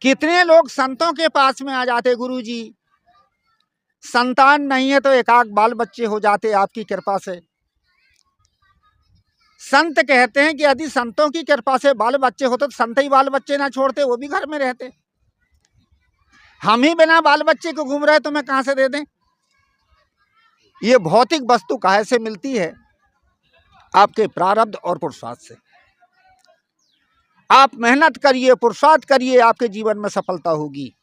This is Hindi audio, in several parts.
कितने लोग संतों के पास में आ जाते, गुरु जी संतान नहीं है तो एक आध बाल बच्चे हो जाते आपकी कृपा से। संत कहते हैं कि यदि संतों की कृपा से बाल बच्चे होते तो संत ही बाल बच्चे ना छोड़ते, वो भी घर में रहते। हम ही बिना बाल बच्चे को घूम रहे तो मैं कहां से दे दें। ये भौतिक वस्तु काहे से मिलती है? आपके प्रारब्ध और पुरुषार्थ से। आप मेहनत करिए, पुरुषार्थ करिए, आपके जीवन में सफलता होगी।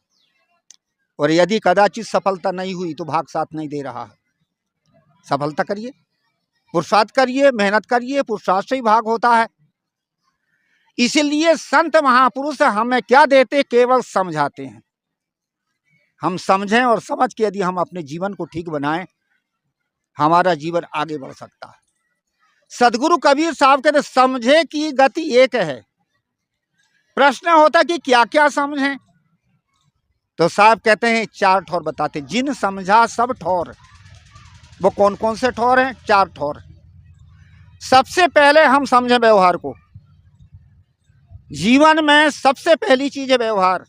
और यदि कदाचित सफलता नहीं हुई तो भाग साथ नहीं दे रहा है। सफलता करिए, पुरुषार्थ करिए, मेहनत करिए, पुरुषार्थ से ही भाग होता है। इसलिए संत महापुरुष हमें क्या देते? केवल समझाते हैं। हम समझें और समझ के यदि हम अपने जीवन को ठीक बनाएं, हमारा जीवन आगे बढ़ सकता है। सदगुरु कबीर साहब कहते समझे की गति एक है। प्रश्न होता कि क्या क्या समझें, तो साहब कहते हैं चार ठौर बताते, जिन समझा सब ठौर। वो कौन कौन से ठौर हैं? चार ठौर। सबसे पहले हम समझें व्यवहार को। जीवन में सबसे पहली चीज है व्यवहार।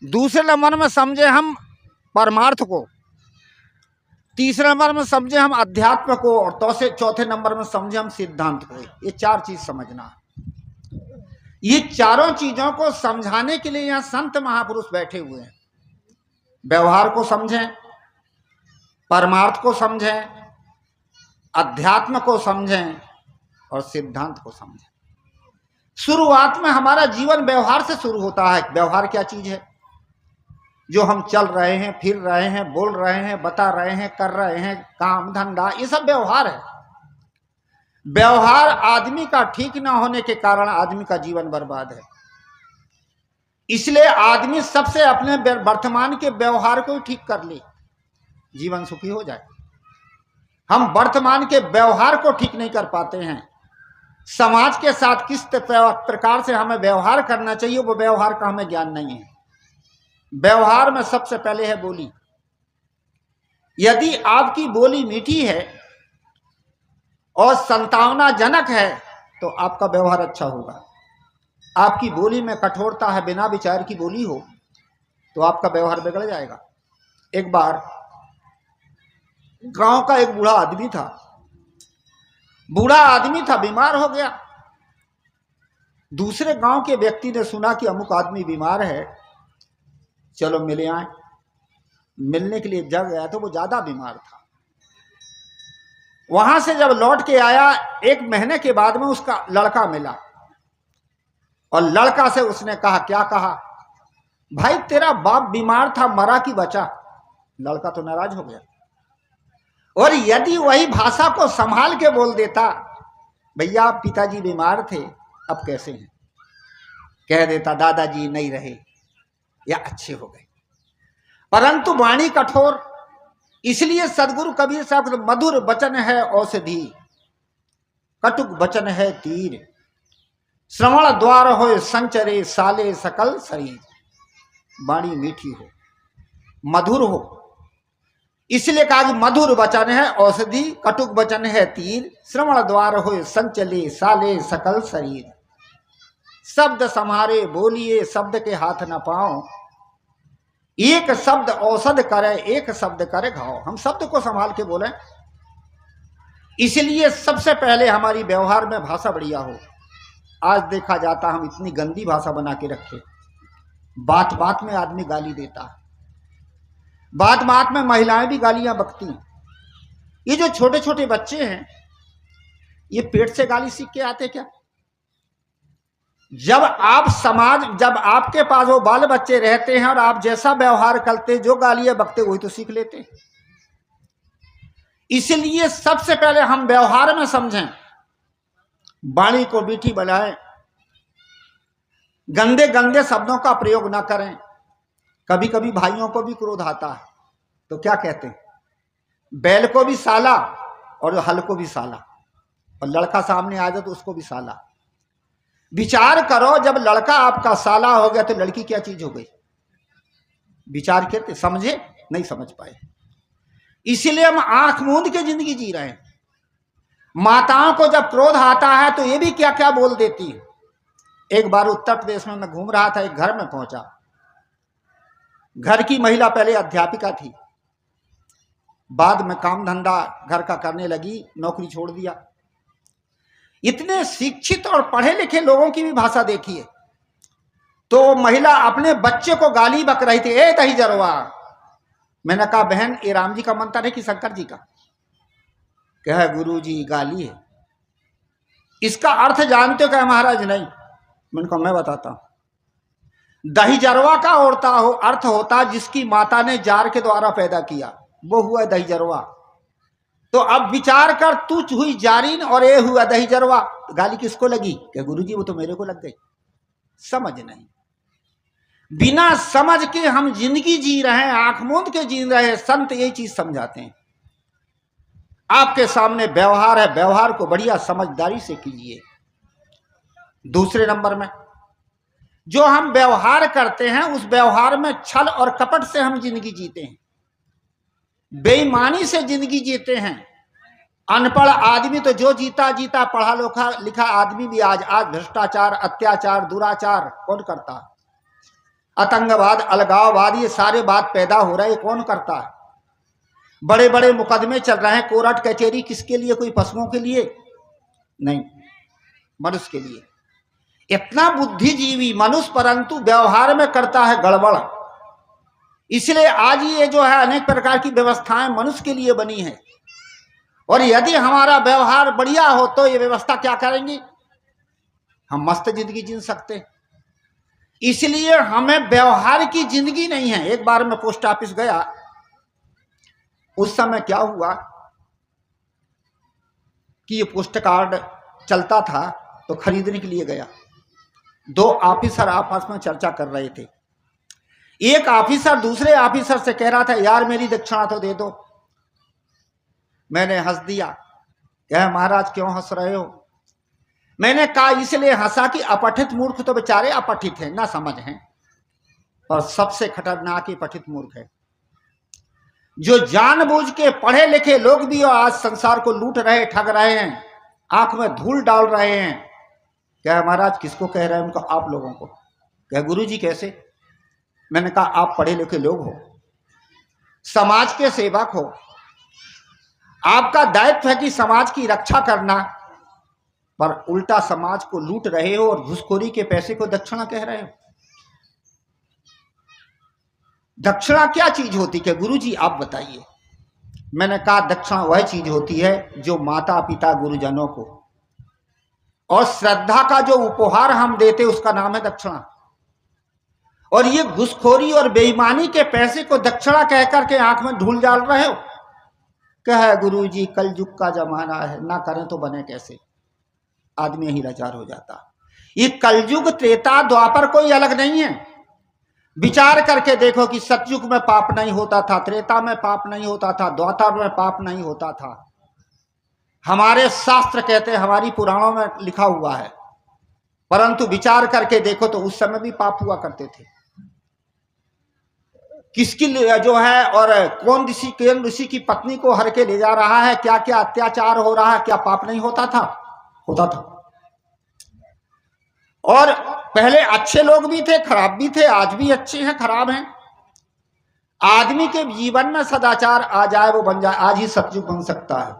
दूसरे नंबर में समझे हम परमार्थ को। तीसरे नंबर में समझे हम अध्यात्म को। और चौथे नंबर में समझे हम सिद्धांत को। ये चार चीज समझना है। ये चारों चीजों को समझाने के लिए यहां संत महापुरुष बैठे हुए हैं। व्यवहार को समझें, परमार्थ को समझें, अध्यात्म को समझें और सिद्धांत को समझें। शुरुआत में हमारा जीवन व्यवहार से शुरू होता है। व्यवहार क्या चीज है? जो हम चल रहे हैं, फिर रहे हैं, बोल रहे हैं, बता रहे हैं, कर रहे हैं, काम धंधा, ये सब व्यवहार है। व्यवहार आदमी का ठीक ना होने के कारण आदमी का जीवन बर्बाद है। इसलिए आदमी सबसे अपने वर्तमान के व्यवहार को ठीक कर ले, जीवन सुखी हो जाए। हम वर्तमान के व्यवहार को ठीक नहीं कर पाते हैं। समाज के साथ किस प्रकार से हमें व्यवहार करना चाहिए, वो व्यवहार का हमें ज्ञान नहीं है। व्यवहार में सबसे पहले है बोली। यदि आपकी बोली मीठी है और संतावनाजनक है तो आपका व्यवहार अच्छा होगा। आपकी बोली में कठोरता है, बिना विचार की बोली हो तो आपका व्यवहार बिगड़ जाएगा। एक बार गांव का एक बूढ़ा आदमी था। बीमार हो गया। दूसरे गांव के व्यक्ति ने सुना कि अमुक आदमी बीमार है, चलो मिले आए। मिलने के लिए जब गया तो वो ज्यादा बीमार था। वहां से जब लौट के आया, एक महीने के बाद में उसका लड़का मिला और लड़का से उसने कहा, क्या कहा? भाई तेरा बाप बीमार था, मरा कि बचा? लड़का तो नाराज हो गया। और यदि वही भाषा को संभाल के बोल देता, भैया पिताजी बीमार थे, अब कैसे हैं? कह देता दादाजी नहीं रहे या अच्छे हो गए। परंतु वाणी कठोर। इसलिए सदगुरु कबीर साहब, मधुर वचन है औषधि, कटुक वचन है तीर, श्रवण द्वार हो संचरे साले सकल शरीर। वाणी मीठी हो, मधुर हो, इसलिए कहा कि मधुर वचन है औषधि, कटुक वचन है तीर, श्रवण द्वार हो संचले साले सकल शरीर। शब्द सम्हारे बोलिए, शब्द के हाथ न पाओ, एक शब्द औषध करे, एक शब्द करे घाव। हम शब्द को संभाल के बोलें। इसलिए सबसे पहले हमारी व्यवहार में भाषा बढ़िया हो। आज देखा जाता हम इतनी गंदी भाषा बना के रखे, बात बात में आदमी गाली देता है, बात बात में महिलाएं भी गालियां बकती हैं। ये जो छोटे छोटे बच्चे हैं, ये पेट से गाली सीख के आते क्या? जब आपके पास वो बाल बच्चे रहते हैं और आप जैसा व्यवहार करते, जो गालियां बकते, वही तो सीख लेते हैं। इसलिए सबसे पहले हम व्यवहार में समझें, वाणी को मीठी बनाएं, गंदे गंदे शब्दों का प्रयोग ना करें। कभी कभी भाइयों को भी क्रोध आता है तो क्या कहते हैं? बैल को भी साला और हल को भी साला, और लड़का सामने आ जाए तो उसको भी साला। विचार करो, जब लड़का आपका साला हो गया तो लड़की क्या चीज हो गई? विचार करते, समझे? नहीं समझ पाए। इसीलिए हम आंख मूंद के जिंदगी जी रहे हैं। माताओं को जब क्रोध आता है तो ये भी क्या क्या बोल देती है। एक बार उत्तर प्रदेश में मैं घूम रहा था, एक घर में पहुंचा। घर की महिला पहले अध्यापिका थी, बाद में काम धंधा घर का करने लगी, नौकरी छोड़ दिया। इतने शिक्षित और पढ़े लिखे लोगों की भी भाषा देखिए। तो महिला अपने बच्चे को गाली बक रही थी, ए दही जरवा। मैंने कहा बहन ये राम जी का मंत्र है कि शंकर जी का? कहे गुरु जी गाली है। इसका अर्थ जानते हो? क्या महाराज नहीं। मैंने कहा मैं बताता हूं। दही जरवा का अर्थ होता जिसकी माता ने जार के द्वारा पैदा किया, वो हुआ दही जरवा। तो अब विचार कर, तू हुई जारीन और ये हुआ दही जरवा। गाली किसको लगी? कि गुरु जी वो तो मेरे को लग गई। समझ नहीं, बिना समझ के हम जिंदगी जी रहे हैं, आंख मूंद के जी रहे हैं। संत यही चीज समझाते हैं। आपके सामने व्यवहार है, व्यवहार को बढ़िया समझदारी से कीजिए। दूसरे नंबर में जो हम व्यवहार करते हैं उस व्यवहार में छल और कपट से हम जिंदगी जीते हैं, बेईमानी से जिंदगी जीते हैं। अनपढ़ आदमी तो जो जीता जीता, पढ़ा लिखा आदमी भी आज भ्रष्टाचार, अत्याचार, दुराचार कौन करता है? आतंकवाद, अलगाववाद, ये सारे बात पैदा हो रहे, कौन करता है? बड़े बड़े मुकदमे चल रहे हैं, कोर्ट कचहरी, किसके लिए? कोई पशुओं के लिए नहीं, मनुष्य के लिए। इतना बुद्धिजीवी मनुष्य परंतु व्यवहार में करता है गड़बड़। इसलिए आज ये जो है अनेक प्रकार की व्यवस्थाएं मनुष्य के लिए बनी है। और यदि हमारा व्यवहार बढ़िया हो तो ये व्यवस्था क्या करेंगी? हम मस्त जिंदगी जी सकते हैं। इसलिए हमें व्यवहार की जिंदगी नहीं है। एक बार मैं पोस्ट ऑफिस गया, उस समय क्या हुआ कि ये पोस्ट कार्ड चलता था तो खरीदने के लिए गया। दो ऑफिसर आपस में चर्चा कर रहे थे। एक ऑफिसर दूसरे ऑफिसर से कह रहा था यार मेरी दक्षिणा तो दे दो। मैंने हंस दिया। कह महाराज क्यों हंस रहे हो? मैंने कहा इसलिए हंसा कि अपठित मूर्ख तो बेचारे अपठित हैं, ना समझ हैं, और सबसे खतरनाक ही पठित मूर्ख है जो जानबूझ के पढ़े लिखे लोग भी आज संसार को लूट रहे, ठग रहे हैं, आंख में धूल डाल रहे हैं। क्या महाराज किसको कह रहे हैं? उनको, आप लोगों को। क्या गुरु जी कैसे? मैंने कहा आप पढ़े लिखे लोग हो, समाज के सेवक हो, आपका दायित्व है कि समाज की रक्षा करना, पर उल्टा समाज को लूट रहे हो और घुसखोरी के पैसे को दक्षिणा कह रहे हो। दक्षिणा क्या चीज होती है गुरु जी आप बताइए। मैंने कहा दक्षिणा वह चीज होती है जो माता पिता गुरुजनों को और श्रद्धा का जो उपहार हम देते उसका नाम है दक्षिणा। और ये घुसखोरी और बेईमानी के पैसे को दक्षिणा कह करके आंख में धूल डाल रहे हो। कहे गुरु जी कल युग का जमाना है, ना करें तो बने कैसे? आदमी ही लाचार हो जाता। ये कलयुग त्रेता द्वापर कोई अलग नहीं है। विचार करके देखो कि सतयुग में पाप नहीं होता था, त्रेता में पाप नहीं होता था, द्वापर में पाप नहीं होता था। हमारे शास्त्र कहते हैं, हमारी पुराणों में लिखा हुआ है, परंतु विचार करके देखो तो उस समय भी पाप हुआ करते थे। किसकी जो है और कौन ऋषि की पत्नी को हर के ले जा रहा है, क्या क्या अत्याचार हो रहा है, क्या पाप नहीं होता था? होता था। और पहले अच्छे लोग भी थे, खराब भी थे, आज भी अच्छे हैं खराब हैं। आदमी के जीवन में सदाचार आ जाए वो बन जाए, आज ही सतयुग बन सकता है।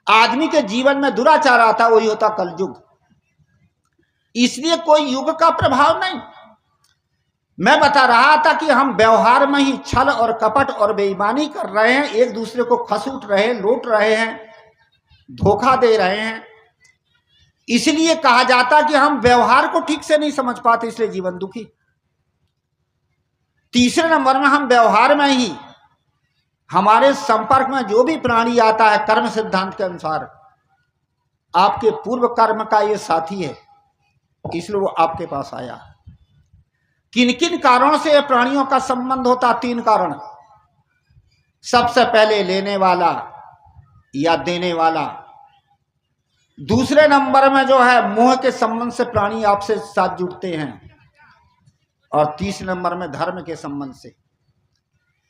आदमी के जीवन में दुराचार आता वही होता कलयुग। इसलिए कोई युग का प्रभाव नहीं। मैं बता रहा था कि हम व्यवहार में ही छल और कपट और बेईमानी कर रहे हैं, एक दूसरे को खसूट रहे हैं, लूट रहे हैं, धोखा दे रहे हैं। इसलिए कहा जाता कि हम व्यवहार को ठीक से नहीं समझ पाते, इसलिए जीवन दुखी। तीसरे नंबर में हम व्यवहार में ही हमारे संपर्क में जो भी प्राणी आता है कर्म सिद्धांत के अनुसार आपके पूर्व कर्म का ये साथी है, इसलिए वो आपके पास आया। किन किन कारणों से प्राणियों का संबंध होता? 3 कारण। सबसे पहले लेने वाला या देने वाला, दूसरे नंबर में जो है मोह के संबंध से प्राणी आपसे साथ जुड़ते हैं, और तीसरे नंबर में धर्म के संबंध से।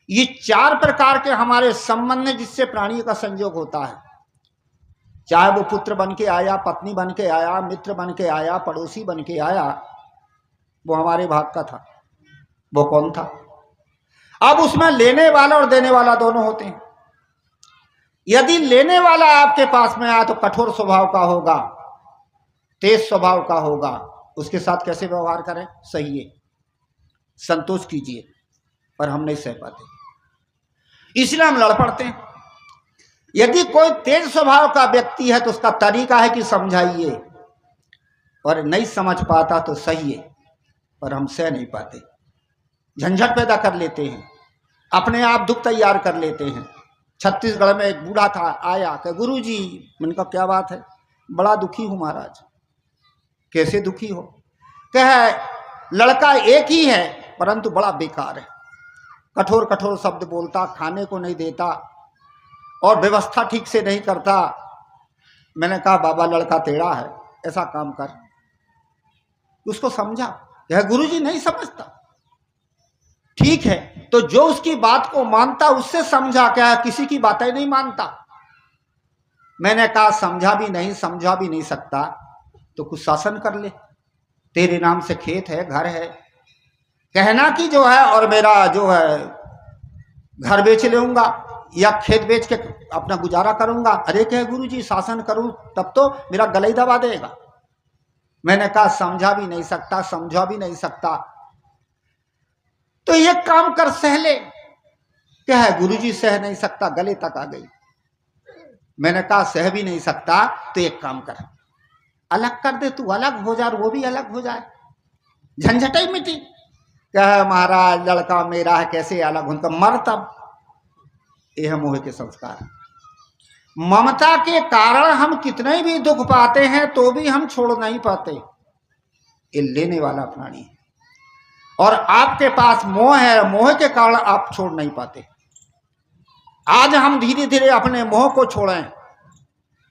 ये 4 प्रकार के हमारे संबंध हैं जिससे प्राणी का संयोग होता है। चाहे वो पुत्र बन के आया, पत्नी बन के आया, मित्र बन के आया, पड़ोसी बन के आया, वो हमारे भाग का था। वो कौन था? अब उसमें लेने वाला और देने वाला दोनों होते हैं। यदि लेने वाला आपके पास में आया तो कठोर स्वभाव का होगा, तेज स्वभाव का होगा, उसके साथ कैसे व्यवहार करें? सहिए, संतोष कीजिए, पर हम नहीं सह पाते, इसलिए हम लड़ पड़ते हैं। यदि कोई तेज स्वभाव का व्यक्ति है तो उसका तरीका है कि समझाइए, और नहीं समझ पाता तो सहिए, पर हम सह नहीं पाते, झंझट पैदा कर लेते हैं, अपने आप दुख तैयार कर लेते हैं। छत्तीसगढ़ में एक बूढ़ा था, आया कि गुरुजी, मैंने कहा क्या बात है? बड़ा दुखी हूं महाराज। कैसे दुखी हो? कहे लड़का एक ही है परंतु बड़ा बेकार है, कठोर कठोर शब्द बोलता, खाने को नहीं देता और व्यवस्था ठीक से नहीं करता। मैंने कहा बाबा लड़का टेढ़ा है, ऐसा काम कर। उसको समझा। यह गुरुजी नहीं समझता। ठीक है, तो जो उसकी बात को मानता उससे समझा, क्या किसी की बातें नहीं मानता। मैंने कहा समझा भी नहीं, समझा भी नहीं सकता तो कुछ शासन कर ले, तेरे नाम से खेत है, घर है, कहना कि जो है और मेरा जो है घर बेच लूंगा या खेत बेच के अपना गुजारा करूंगा। अरे कहे गुरुजी शासन करूं तब तो मेरा गला ही दबा देगा। मैंने कहा समझा भी नहीं सकता, समझा भी नहीं सकता तो एक काम कर, सह ले। क्या है गुरुजी? सह नहीं सकता, गले तक आ गई। मैंने कहा सह भी नहीं सकता तो एक काम कर, अलग कर दे, तू अलग हो जा, वो भी अलग हो जाए, झंझट ही मिटी। क्या महाराज लड़का मेरा है, कैसे अलग उनका? मर तब। यह मोह के संस्कार। ममता के कारण हम कितने भी दुख पाते हैं तो भी हम छोड़ नहीं पाते। ये लेने वाला प्राणी है और आपके पास मोह है, मोह के कारण आप छोड़ नहीं पाते। आज हम धीरे धीरे अपने मोह को छोड़ें,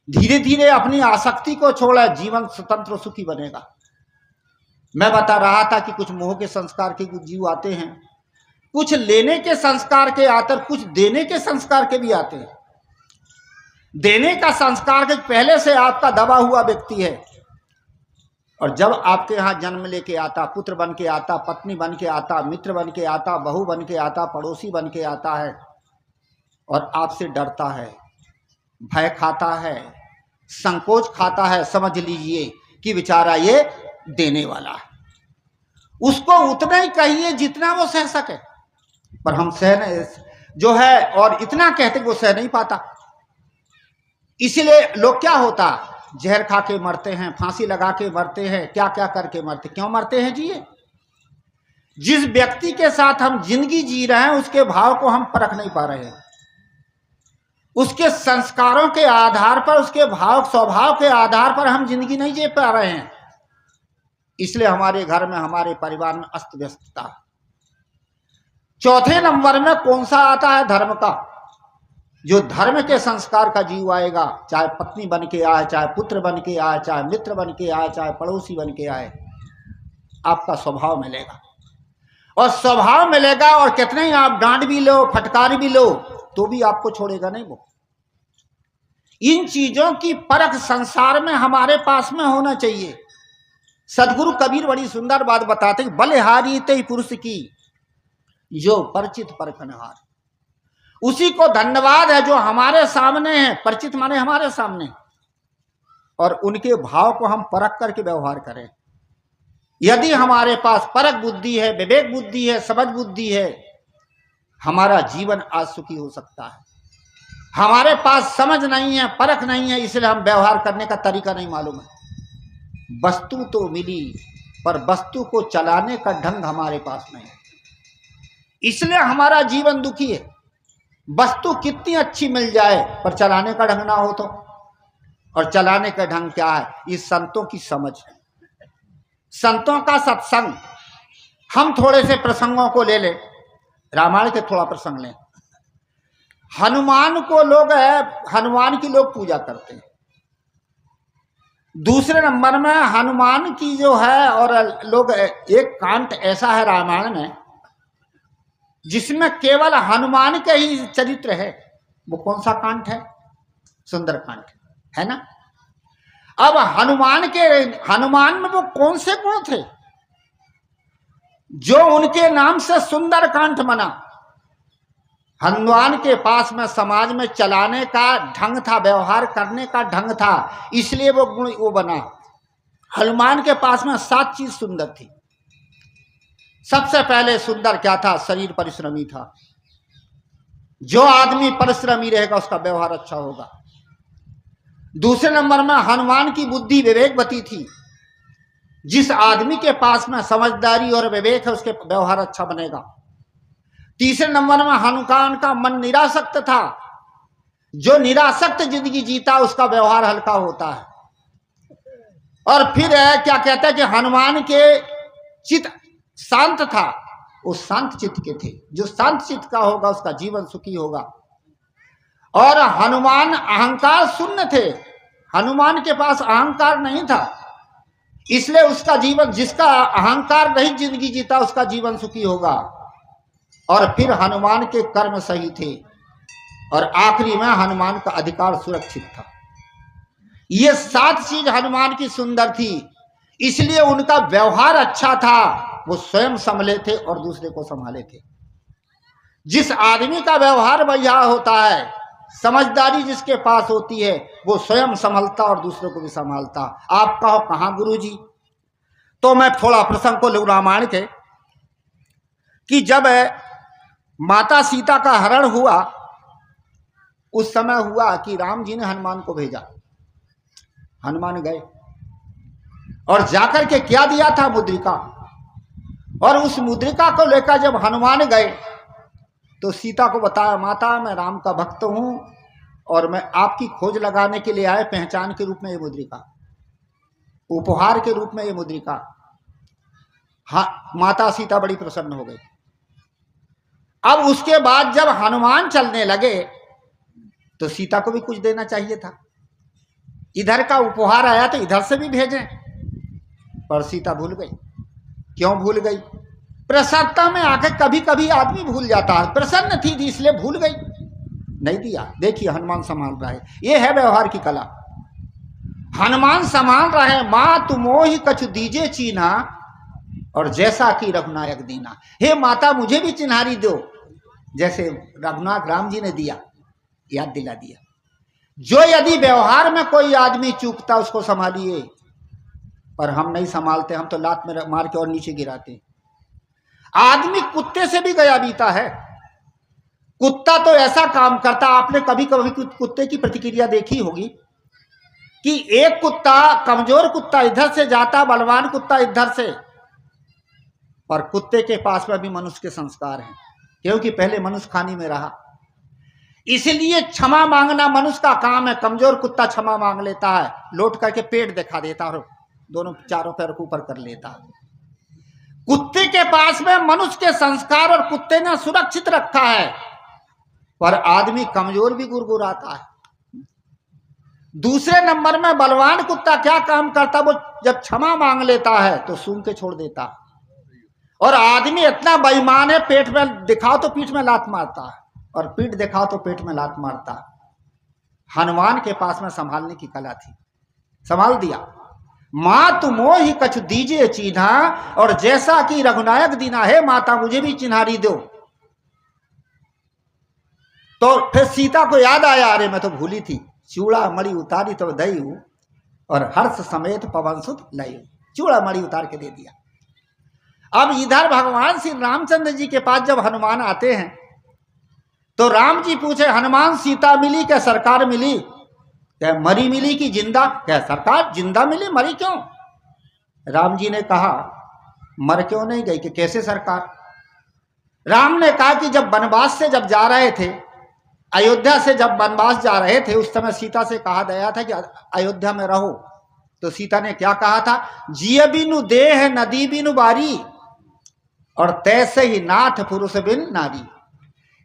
धीरे धीरे अपनी आसक्ति को छोड़ें, जीवन स्वतंत्र सुखी बनेगा। मैं बता रहा था कि कुछ मोह के संस्कार के कुछ जीव आते हैं, कुछ लेने के संस्कार के आते, कुछ देने के संस्कार के भी आते हैं। देने का संस्कार के पहले से आपका दबा हुआ व्यक्ति है और जब आपके यहाँ जन्म लेके आता, पुत्र बन के आता, पत्नी बन के आता, मित्र बन के आता, बहू बन के आता, पड़ोसी बन के आता है और आपसे डरता है, भय खाता है, संकोच खाता है, समझ लीजिए कि बेचारा ये देने वाला है। उसको उतना ही कहिए जितना वो सह सके, पर हम सह नहीं जो है, और इतना कहते वो सह नहीं पाता। इसलिए लोग क्या होता, जहर खा के मरते हैं, फांसी लगा के मरते हैं, क्या क्या करके मरते। क्यों मरते हैं जी? ये जिस व्यक्ति के साथ हम जिंदगी जी रहे हैं उसके भाव को हम परख नहीं पा रहे हैं, उसके संस्कारों के आधार पर, उसके भाव स्वभाव के आधार पर हम जिंदगी नहीं जी पा रहे हैं। इसलिए हमारे घर में, हमारे परिवार में अस्त व्यस्तता। चौथे नंबर में कौन सा आता है? धर्म का। जो धर्म के संस्कार का जीव आएगा, चाहे पत्नी बन के आए, चाहे पुत्र बन के आए, चाहे मित्र बन के आए, चाहे पड़ोसी बन के आए, आपका स्वभाव मिलेगा। और स्वभाव मिलेगा और कितने ही आप डांट भी लो, फटकार भी लो, तो भी आपको छोड़ेगा नहीं वो। इन चीजों की परख संसार में हमारे पास में होना चाहिए। सदगुरु कबीर बड़ी सुंदर बात बताते, बलिहारी ते पुरुष की जो परिचित परखनहार। उसी को धन्यवाद है जो हमारे सामने है, परिचित माने हमारे सामने, और उनके भाव को हम परख करके व्यवहार करें। यदि हमारे पास परख बुद्धि है, विवेक बुद्धि है, समझ बुद्धि है, हमारा जीवन आज सुखी हो सकता है। हमारे पास समझ नहीं है, परख नहीं है, इसलिए हम व्यवहार करने का तरीका नहीं मालूम है। वस्तु तो मिली पर वस्तु को चलाने का ढंग हमारे पास नहीं है, इसलिए हमारा जीवन दुखी है। वस्तु कितनी अच्छी मिल जाए पर चलाने का ढंग ना हो तो, और चलाने का ढंग क्या है? इस संतों की समझ, संतों का सत्संग। हम थोड़े से प्रसंगों को ले लें, रामायण के थोड़ा प्रसंग लें। हनुमान को लोग हनुमान की लोग पूजा करते हैं। दूसरे नंबर में हनुमान की जो है, और लोग एक कांड ऐसा है रामायण में जिसमें केवल हनुमान के ही चरित्र है। वो कौन सा कांड है? सुंदर कांड। है ना। अब हनुमान में वो कौन से गुण थे जो उनके नाम से सुंदर कांड बना। हनुमान के पास में समाज में चलाने का ढंग था, व्यवहार करने का ढंग था, इसलिए वो गुण वो बना। हनुमान के पास में 7 चीज सुंदर थी। सबसे पहले सुंदर क्या था? शरीर परिश्रमी था। जो आदमी परिश्रमी रहेगा उसका व्यवहार अच्छा होगा। दूसरे नंबर में हनुमान की बुद्धि विवेकवती थी। जिस आदमी के पास में समझदारी और विवेक है उसके व्यवहार अच्छा बनेगा। तीसरे नंबर में हनुमान का मन निरासक्त था। जो निरासक्त जिंदगी जीता उसका व्यवहार हल्का होता है। और फिर क्या कहते हैं कि हनुमान के चित्त शांत था। वो शांत चित्त के थे। जो शांत चित्त का होगा उसका जीवन सुखी होगा। और हनुमान अहंकार शून्य थे। हनुमान के पास अहंकार नहीं था, इसलिए उसका जीवन, जिसका अहंकार नहीं जिंदगी जीता उसका जीवन सुखी होगा। और फिर हनुमान के कर्म सही थे। और आखिरी में हनुमान का अधिकार सुरक्षित था। ये 7 चीज हनुमान की सुंदर थी, इसलिए उनका व्यवहार अच्छा था। वो स्वयं संभले थे और दूसरे को संभाले थे। जिस आदमी का व्यवहार बढ़िया होता है, समझदारी जिसके पास होती है, वो स्वयं संभलता और दूसरों को भी संभालता। आप कहो कहां गुरुजी? तो मैं थोड़ा प्रसंग को लूं रामायण के, कि जब माता सीता का हरण हुआ उस समय हुआ कि राम जी ने हनुमान को भेजा। हनुमान गए और जाकर के क्या दिया था? मुद्रिका। और उस मुद्रिका को लेकर जब हनुमान गए तो सीता को बताया, माता मैं राम का भक्त हूं और मैं आपकी खोज लगाने के लिए आए, पहचान के रूप में ये मुद्रिका, उपहार के रूप में ये मुद्रिका। हाँ, माता सीता बड़ी प्रसन्न हो गई। अब उसके बाद जब हनुमान चलने लगे तो सीता को भी कुछ देना चाहिए था। इधर का उपहार आया तो इधर से भी भेजें, पर सीता भूल गई। क्यों भूल गई? प्रसन्नता में आकर कभी कभी आदमी भूल जाता है। प्रसन्न थी इसलिए भूल गई, नहीं दिया। देखिए हनुमान संभाल रहा है, ये है व्यवहार की कला। हनुमान संभाल रहे, माँ तुम मोहि कछु दीजे चीन्हा और जैसा कि रघुनायक दीना। हे माता मुझे भी चिन्हारी दो, जैसे रघुनाथ राम जी ने दिया, याद दिला दिया। जो यदि व्यवहार में कोई आदमी चूकता उसको संभालिए, पर हम नहीं संभालते, हम तो लात में मार के और नीचे गिराते। आदमी कुत्ते से भी गया बीता है। कुत्ता तो ऐसा काम करता, आपने कभी कभी कुत्ते की प्रतिक्रिया देखी होगी कि एक कुत्ता, कमजोर कुत्ता इधर से जाता, बलवान कुत्ता इधर से, पर कुत्ते के पास में भी मनुष्य के संस्कार हैं, क्योंकि पहले मनुष्य खानी में रहा। इसलिए क्षमा मांगना मनुष्य का काम है। कमजोर कुत्ता क्षमा मांग लेता है, लौट करके पेट दिखा देता और दोनों चारों पैर को ऊपर कर लेता। कुत्ते के पास में मनुष्य के संस्कार और कुत्ते ने सुरक्षित रखा है, पर आदमी कमजोर भी गुरगुराता है। दूसरे नंबर में बलवान कुत्ता क्या काम करता? वो जब क्षमा मांग लेता है तो सूंघ के छोड़ देता। और आदमी इतना बेईमान है, पेट में दिखाओ तो पीठ में लात मारता है, और पीठ दिखाओ तो पेट में लात मारता। हनुमान के पास में संभालने की कला थी, संभाल दिया। माँ तुम मोहि कछु दीजिए चिन्हा और जैसा कि रघुनायक दीना। है माता मुझे भी चिन्हारी दो। तो फिर सीता को याद आया, अरे मैं तो भूली थी, चूड़ा मणि उतारी तो दई और हर्ष समेत पवन सुत लई। चूड़ा मणि उतार के दे दिया। अब इधर भगवान श्री रामचंद्र जी के पास जब हनुमान आते हैं तो राम जी पूछे, हनुमान सीता मिली क्या सरकार मिली? क्या मरी मिली कि जिंदा? क्या सरकार जिंदा मिली, मरी क्यों? राम जी ने कहा, मर क्यों नहीं गई? कि कैसे सरकार? राम ने कहा कि जब वनवास से जब जा रहे थे, अयोध्या से जब वनवास जा रहे थे, उस समय सीता से कहा गया था कि अयोध्या में रहो। तो सीता ने क्या कहा था? जिय बिनु देह नदी बिनु बारी और तैसे ही नाथ पुरुष बिन नारी।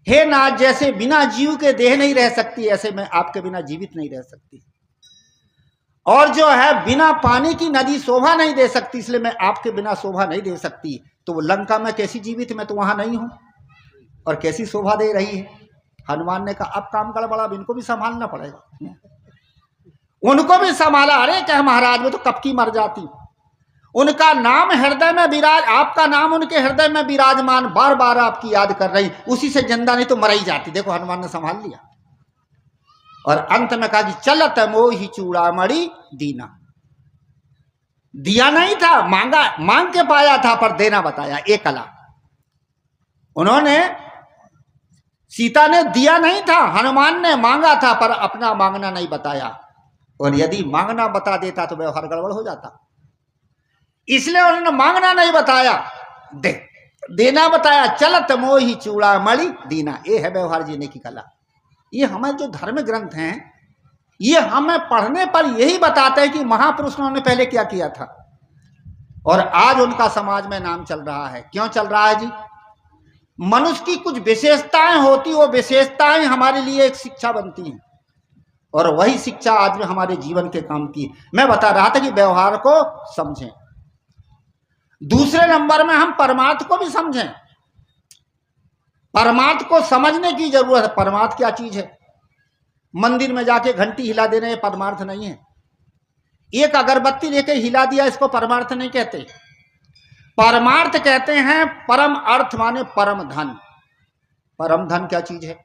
हे नाथ, जैसे बिना जीव के देह नहीं रह सकती, ऐसे मैं आपके बिना जीवित नहीं रह सकती। और जो है बिना पानी की नदी शोभा नहीं दे सकती, इसलिए मैं आपके बिना शोभा नहीं दे सकती। तो वो लंका में कैसी जीवित, मैं तो वहां नहीं हूं, और कैसी शोभा दे रही है। हनुमान ने कहा अब काम गड़बड़ा, अब इनको भी संभालना पड़ेगा। उनको भी संभाला। अरे कह महाराज वो तो कब की मर जाती। उनका नाम हृदय में विराज, आपका नाम उनके हृदय में विराजमान, बार बार आपकी याद कर रही, उसी से जिंदा, नहीं तो मर ही जाती। देखो हनुमान ने संभाल लिया। और अंत में कहा कि चलत मोहि चूड़ामणि दीना। दिया नहीं था, मांगा, मांग के पाया था, पर देना बताया। एक कला उन्होंने, सीता ने दिया नहीं था, हनुमान ने मांगा था, पर अपना मांगना नहीं बताया। और यदि मांगना बता देता तो व्यवहार गड़बड़ हो जाता। इसलिए उन्होंने मांगना नहीं बताया, देना बताया। चलत मोहि चूड़ामणि दीना, ये है व्यवहार जीने की कला। ये हमारे जो धर्म ग्रंथ हैं, ये हमें पढ़ने पर यही बताते हैं कि महापुरुषों ने पहले क्या किया था। और आज उनका समाज में नाम चल रहा है। क्यों चल रहा है जी? मनुष्य की कुछ विशेषताएं होती, वो विशेषताएं हमारे लिए एक शिक्षा बनती हैं, और वही शिक्षा आज में हमारे जीवन के काम की। मैं बता रहा था कि व्यवहार को समझें। दूसरे नंबर में हम परमार्थ को भी समझें। परमार्थ को समझने की जरूरत है। परमार्थ क्या चीज है? मंदिर में जाके घंटी हिला देना ये परमार्थ नहीं है। एक अगरबत्ती लेके हिला दिया, इसको परमार्थ नहीं कहते। परमार्थ कहते हैं परम अर्थ, माने परम धन। परम धन क्या चीज है?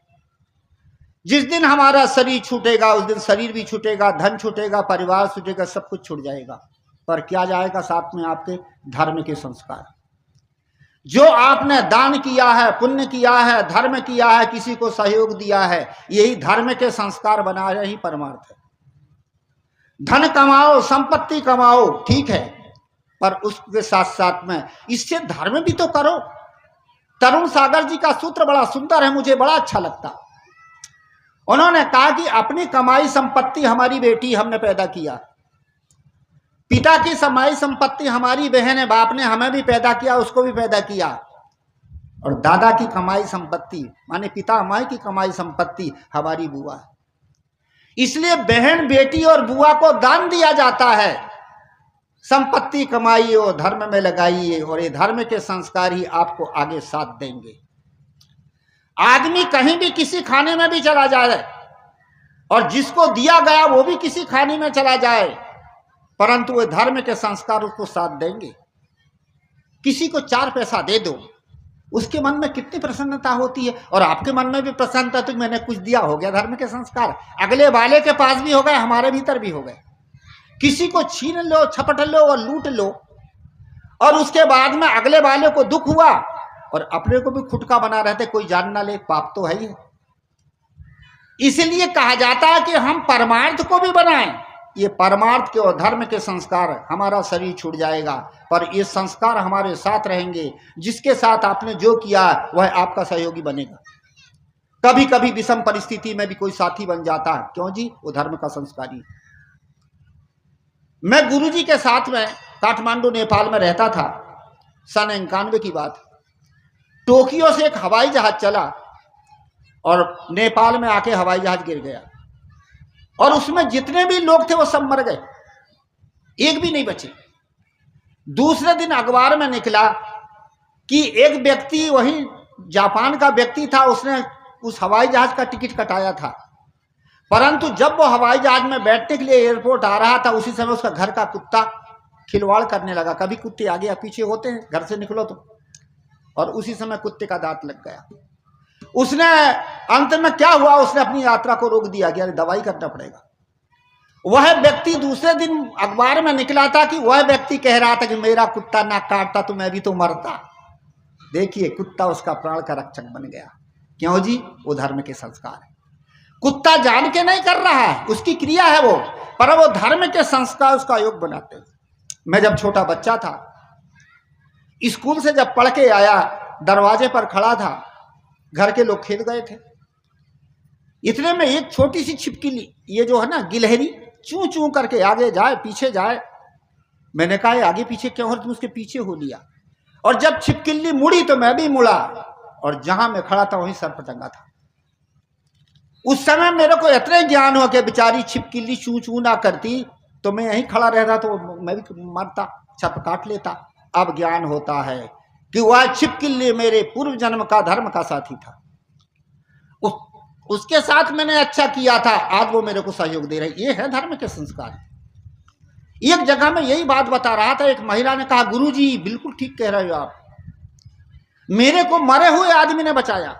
जिस दिन हमारा शरीर छूटेगा उस दिन शरीर भी छूटेगा, धन छूटेगा, परिवार छूटेगा, सब कुछ छूट जाएगा। पर क्या जाएगा साथ में? आपके धर्म के संस्कार। जो आपने दान किया है, पुण्य किया है, धर्म किया है, किसी को सहयोग दिया है, यही धर्म के संस्कार बना रहे ही परमार्थ है। धन कमाओ, संपत्ति कमाओ, ठीक है, पर उसके साथ साथ में इससे धर्म भी तो करो। तरुण सागर जी का सूत्र बड़ा सुंदर है, मुझे बड़ा अच्छा लगता। उन्होंने कहा कि अपनी कमाई संपत्ति हमारी बेटी हमने पैदा किया, पिता की कमाई संपत्ति हमारी बहन है, बाप ने हमें भी पैदा किया, उसको भी पैदा किया, और दादा की कमाई संपत्ति माने पिता माई की कमाई संपत्ति हमारी बुआ है। इसलिए बहन, बेटी और बुआ को दान दिया जाता है। संपत्ति कमाइए और धर्म में लगाइए, और ये धर्म के संस्कार ही आपको आगे साथ देंगे। आदमी कहीं भी किसी खाने में भी चला जाए, और जिसको दिया गया वो भी किसी खाने में चला जाए, परंतु वे धर्म के संस्कार उसको साथ देंगे। किसी को 4 पैसा दे दो, उसके मन में कितनी प्रसन्नता होती है, और आपके मन में भी प्रसन्नता, तो मैंने कुछ दिया, हो गया धर्म के संस्कार। अगले वाले के पास भी हो गए, हमारे भीतर भी हो गए। किसी को छीन लो, छपट लो और लूट लो, और उसके बाद में अगले वाले को दुख हुआ, और अपने को भी खुटका बना रहते, कोई जान ना ले, पाप तो है ही है। इसलिए कहा जाता है कि हम परमार्थ को भी बनाएं। ये परमार्थ के और धर्म के संस्कार, हमारा शरीर छूट जाएगा, पर ये संस्कार हमारे साथ रहेंगे। जिसके साथ आपने जो किया वह आपका सहयोगी बनेगा। कभी कभी विषम परिस्थिति में भी कोई साथी बन जाता है, क्यों जी? वो धर्म का संस्कारी। मैं गुरुजी के साथ में काठमांडू नेपाल में रहता था, सन 91 की बात। टोक्यो से एक हवाई जहाज चला और नेपाल में आके हवाई जहाज गिर गया, और उसमें जितने भी लोग थे वो सब मर गए, एक भी नहीं बचे। दूसरे दिन अखबार में निकला कि एक व्यक्ति, वही जापान का व्यक्ति था, उसने उस हवाई जहाज का टिकट कटाया था, परंतु जब वो हवाई जहाज में बैठने के लिए एयरपोर्ट आ रहा था, उसी समय उसका घर का कुत्ता खिलवाड़ करने लगा। कभी कुत्ते आगे या पीछे होते हैं, घर से निकलो तो, और उसी समय कुत्ते का दांत लग गया। उसने अंत में क्या हुआ, उसने अपनी यात्रा को रोक दिया कि अरे दवाई करना पड़ेगा। वह व्यक्ति दूसरे दिन अखबार में निकला था कि वह व्यक्ति कह रहा था कि मेरा कुत्ता ना काटता तो मैं भी तो मरता। देखिए, कुत्ता उसका प्राण का रक्षक बन गया। क्यों जी? वो धर्म के संस्कार है। कुत्ता जान के नहीं कर रहा है, उसकी क्रिया है वो, पर वो धर्म के संस्कार उसका योग बनाते हैं। मैं जब छोटा बच्चा था, स्कूल से जब पढ़ के आया, दरवाजे पर खड़ा था, घर के लोग खेत गए थे, इतने में एक छोटी सी छिपकली, ये जो है ना गिलहरी, चूं चूं करके आगे जाए पीछे जाए। मैंने कहा आगे पीछे क्यों हो, तुम उसके पीछे हो लिया। और जब छिपकली मुड़ी तो मैं भी मुड़ा, और जहां मैं खड़ा था वहीं सर पर टंगा था। उस समय मेरे को इतने ज्ञान हो कि बेचारी छिपकली चूं चूं ना करती तो मैं यहीं खड़ा रहता, तो मैं भी मरता, छप काट लेता। अब ज्ञान होता है कि वह छिपकली मेरे पूर्व जन्म का धर्म का साथी था। उसके साथ मैंने अच्छा किया था, आज वो मेरे को सहयोग दे रही। ये है धर्म के संस्कार। एक जगह में यही बात बता रहा था, एक महिला ने कहा गुरुजी बिल्कुल ठीक कह रहे हो आप, मेरे को मरे हुए आदमी ने बचाया।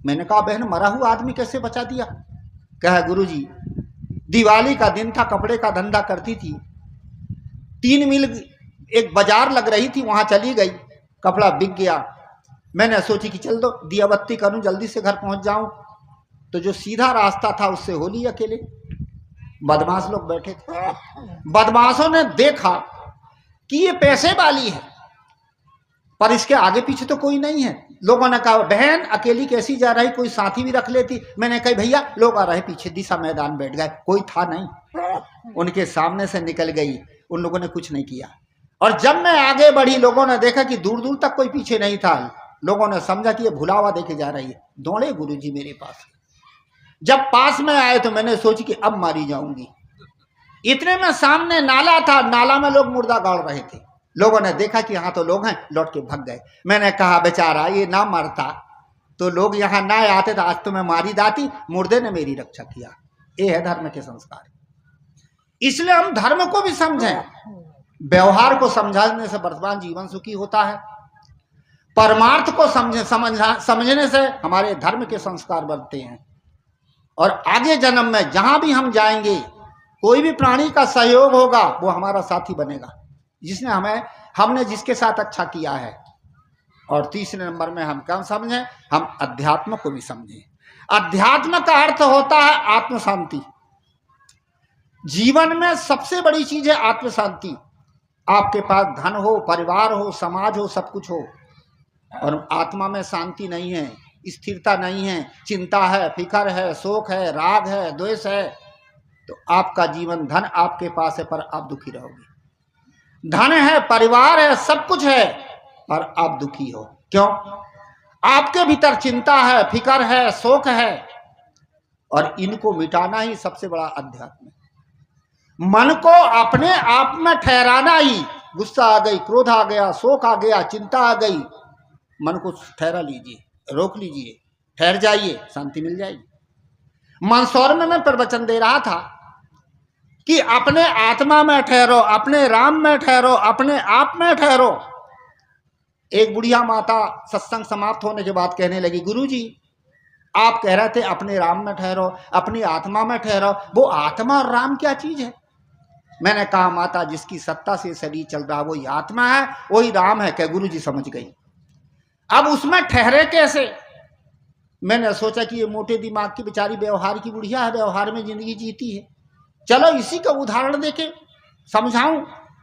मैंने कहा बहन मरा हुआ आदमी कैसे बचा दिया? कहा गुरुजी दिवाली का दिन था, कपड़े का धंधा करती थी, 3 मील एक बाजार लग रही थी, वहां चली गई, कपड़ा बिक गया। मैंने सोची कि चल दो दिया बत्ती करूं, जल्दी से घर पहुंच जाऊं। तो जो सीधा रास्ता था उससे होली अकेले, बदमाश लोग बैठे थे। बदमाशों ने देखा कि ये पैसे वाली है पर इसके आगे पीछे तो कोई नहीं है। लोगों ने कहा बहन अकेली कैसी जा रही, कोई साथी भी रख लेती। मैंने कहा भैया लोग आ रहे पीछे, दिशा मैदान बैठ गए, कोई था नहीं। उनके सामने से निकल गई, उन लोगों ने कुछ नहीं किया। और जब मैं आगे बढ़ी लोगों ने देखा कि दूर दूर तक कोई पीछे नहीं था। लोगों ने समझा कि ये भुला हुआ देखे जा रही है, दौड़े गुरुजी मेरे पास। जब पास में आए तो मैंने सोची कि अब मारी जाऊंगी। इतने में सामने नाला था, नाला में लोग मुर्दा गाड़ रहे थे। लोगों ने देखा कि यहाँ तो लोग हैं, लौट के भाग गए। मैंने कहा बेचारा ये ना मरता तो लोग यहाँ ना आते, तो आज तो मैं मारी दाती, मुर्दे ने मेरी रक्षा किया। ये है धर्म के संस्कार। इसलिए हम धर्म को भी समझें। व्यवहार को समझने से वर्तमान जीवन सुखी होता है, परमार्थ को समझने से हमारे धर्म के संस्कार बनते हैं। और आगे जन्म में जहां भी हम जाएंगे, कोई भी प्राणी का सहयोग होगा, वो हमारा साथी बनेगा, जिसने हमने जिसके साथ अच्छा किया है। और तीसरे नंबर में हम क्या समझें? हम अध्यात्म को भी समझें। अध्यात्म का अर्थ होता है आत्म शांति। जीवन में सबसे बड़ी चीज है आत्म शांति। आपके पास धन हो, परिवार हो, समाज हो, सब कुछ हो, और आत्मा में शांति नहीं है, स्थिरता नहीं है, चिंता है, फिक्र है, शोक है, राग है, द्वेष है, तो आपका जीवन, धन आपके पास है पर आप दुखी रहोगे। धन है, परिवार है, सब कुछ है और आप दुखी हो। क्यों? आपके भीतर चिंता है, फिक्र है, शोक है, और इनको मिटाना ही सबसे बड़ा अध्यात्म है। मन को अपने आप में ठहराना ही, गुस्सा आ गई, क्रोध आ गया, शोक आ गया, चिंता आ गई, मन को ठहरा लीजिए, रोक लीजिए, ठहर जाइए, शांति मिल जाएगी। मंदसौर में मैं प्रवचन दे रहा था कि अपने आत्मा में ठहरो, अपने राम में ठहरो, अपने आप में ठहरो। एक बुढ़िया माता सत्संग समाप्त होने के बाद कहने लगी गुरुजी आप कह रहे थे अपने राम में ठहरो, अपनी आत्मा में ठहरो, वो आत्मा और राम क्या चीज है? मैंने कहा माता जिसकी सत्ता से शरीर चल रहा वही आत्मा है, वही राम है। क्या गुरुजी समझ गई। अब उसमें ठहरे कैसे? मैंने सोचा कि ये मोटे दिमाग की बेचारी व्यवहार की बुढ़िया है, व्यवहार में जिंदगी जीती है, चलो इसी का उदाहरण देके समझाऊं।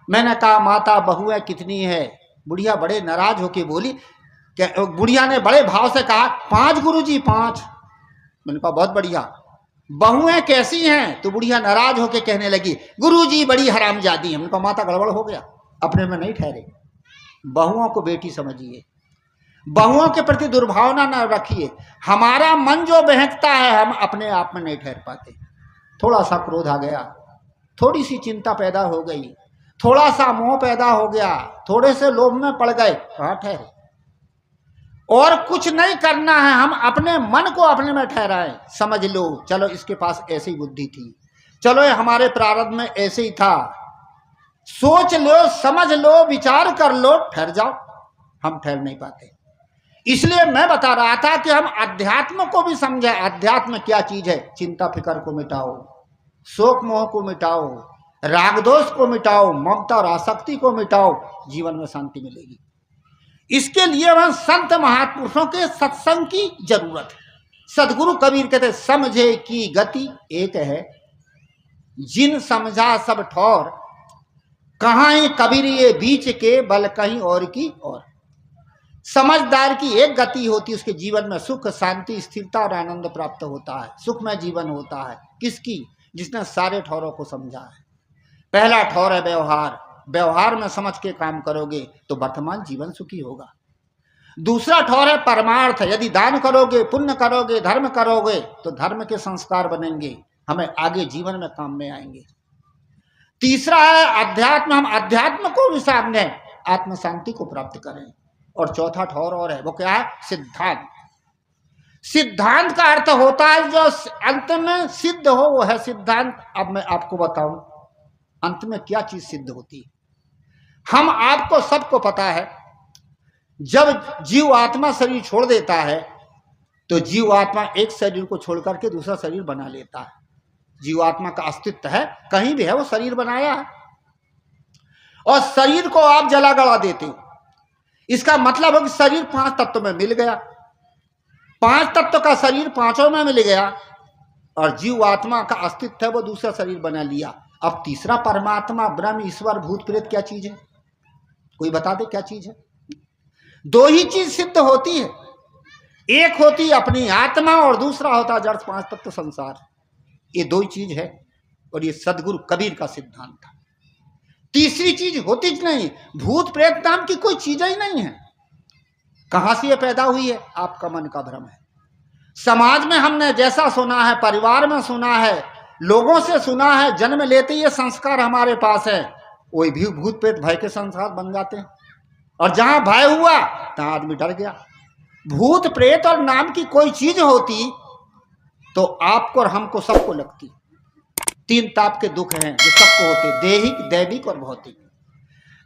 मैंने कहा माता बहुएं कितनी है? बुढ़िया बड़े नाराज होके बोली। बुढ़िया ने बड़े भाव से कहा 5 गुरुजी 5। मैंने कहा बहुत बढ़िया। बहुएं कैसी हैं? तो बुढ़िया नाराज होके कहने लगी गुरुजी बड़ी हरामजादी है। मैंने कहा माता गड़बड़ हो गया, अपने में नहीं ठहरे। बहुओं को बेटी समझिए, बहुओं के प्रति दुर्भावना न रखिए। हमारा मन जो बहकता है, हम अपने आप में नहीं ठहर पाते। थोड़ा सा क्रोध आ गया, थोड़ी सी चिंता पैदा हो गई, थोड़ा सा मोह पैदा हो गया, थोड़े से लोभ में पड़ गए, कहाँ ठहरे? और कुछ नहीं करना है, हम अपने मन को अपने में ठहराएं। समझ लो चलो इसके पास ऐसी बुद्धि थी, चलो ये हमारे प्रारब्ध में ऐसे ही था। सोच लो, समझ लो, विचार कर लो, ठहर जाओ। हम ठहर नहीं पाते। इसलिए मैं बता रहा था कि हम अध्यात्म को भी समझें। अध्यात्म क्या चीज है? चिंता फिक्र को मिटाओ, शोक मोह को मिटाओ, राग दोष को मिटाओ, ममता और आसक्ति को मिटाओ, जीवन में शांति मिलेगी। इसके लिए वह संत महापुरुषों के सत्संग की जरूरत है। सदगुरु कबीर कहते समझे की गति एक है, जिन समझा सब ठौर, कहाँ कबीर ये बीच के बल कहीं और की और। समझदार की एक गति होती है, उसके जीवन में सुख, शांति, स्थिरता और आनंद प्राप्त होता है, सुखमय जीवन होता है। किसकी? जिसने सारे ठौरों को समझा है। पहला ठौर है व्यवहार। व्यवहार में समझ के काम करोगे तो वर्तमान जीवन सुखी होगा। दूसरा ठौर है परमार्थ। यदि दान करोगे, पुण्य करोगे, धर्म करोगे तो धर्म के संस्कार बनेंगे, हमें आगे जीवन में काम में आएंगे। तीसरा है अध्यात्म। हम अध्यात्म को भी सामने आत्म शांति को प्राप्त करें। और चौथा ठौर और है, वो क्या है? सिद्धांत। सिद्धांत का अर्थ होता है जो अंत में सिद्ध हो, वो है सिद्धांत। अब मैं आपको बताऊं अंत में क्या चीज सिद्ध होती है। हम आपको सबको पता है, जब जीव आत्मा शरीर छोड़ देता है तो जीव आत्मा एक शरीर को छोड़ करके दूसरा शरीर बना लेता है। जीव आत्मा का अस्तित्व है, कहीं भी है, वो शरीर बनाया है और शरीर को आप जला गला देते हो। इसका मतलब है कि शरीर 5 तत्व में मिल गया, 5 तत्व का शरीर 5 में मिल गया और जीव आत्मा का अस्तित्व है, वो दूसरा शरीर बना लिया। अब तीसरा परमात्मा ब्रह्म ईश्वर भूत प्रेत क्या चीज है? कोई बता दे क्या चीज है? 2 ही चीज सिद्ध होती है, एक होती अपनी आत्मा और दूसरा होता जड़ 5 तत्व संसार। ये 2 ही चीज है और ये सदगुरु कबीर का सिद्धांत था। तीसरी चीज होती ज नहीं, भूत प्रेत नाम की कोई चीज ही नहीं है। कहां से ये पैदा हुई है? आपका मन का भ्रम है। समाज में हमने जैसा सुना है, परिवार में सुना है, लोगों से सुना है, जन्म लेते ये संस्कार हमारे पास है, वही भी भूत प्रेत भय के संस्कार बन जाते हैं और जहां भय हुआ तहां आदमी डर गया। भूत प्रेत और नाम की कोई चीज होती तो आपको और हमको सबको लगती। 3 ताप के दुख हैं जो सबको होते, देहिक, दैविक और भौतिक।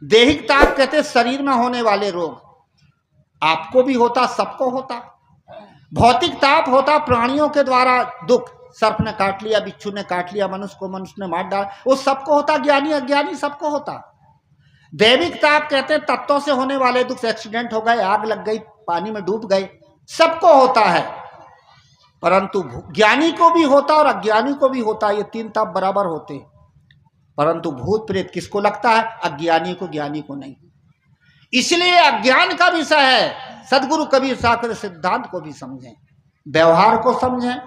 देहिक ताप कहते शरीर में होने वाले रोग, आपको भी होता, सबको होता। भौतिक ताप होता प्राणियों के द्वारा दुख, सर्प ने काट लिया, बिच्छू ने काट लिया, मनुष्य को मनुष्य ने मार डाला, वो सबको होता। ज्ञानी अज्ञानी सबको होता। दैविक ताप कहते हैं तत्वों से होने वाले दुख, एक्सीडेंट हो गए, आग लग गई, पानी में डूब गए, सबको होता है। परंतु ज्ञानी को भी होता और अज्ञानी को भी होता। ये 3 ताप बराबर होते, परंतु भूत प्रेत किसको लगता है? अज्ञानी को, ज्ञानी को नहीं। इसलिए अज्ञान का विषय है। सदगुरु कबीर साहब सिद्धांत को भी समझें, व्यवहार को समझें,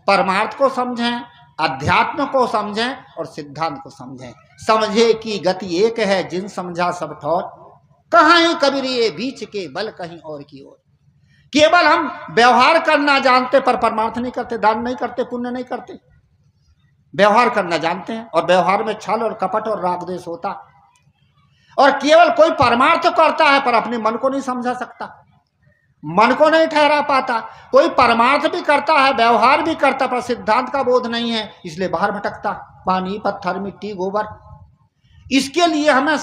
परमार्थ को समझें, अध्यात्म को समझें और सिद्धांत को समझें। समझे कि गति एक है, जिन समझा सब ठौर, कहाँ है कबीर ये बीच के बल कहीं और की ओर। केवल हम व्यवहार करना जानते पर परमार्थ नहीं करते, दान नहीं करते, पुण्य नहीं करते। व्यवहार करना जानते हैं और व्यवहार में छल और कपट और राग द्वेष होता। और केवल कोई परमार्थ करता है पर अपने मन को नहीं समझा सकता, मन को नहीं ठहरा पाता। कोई परमार्थ भी करता है, व्यवहार भी करता, पर सिद्धांत का बोध नहीं है, इसलिए बाहर भटकता। पानी, पत्थर, मिट्टी, गोबर। इसके लिए हमें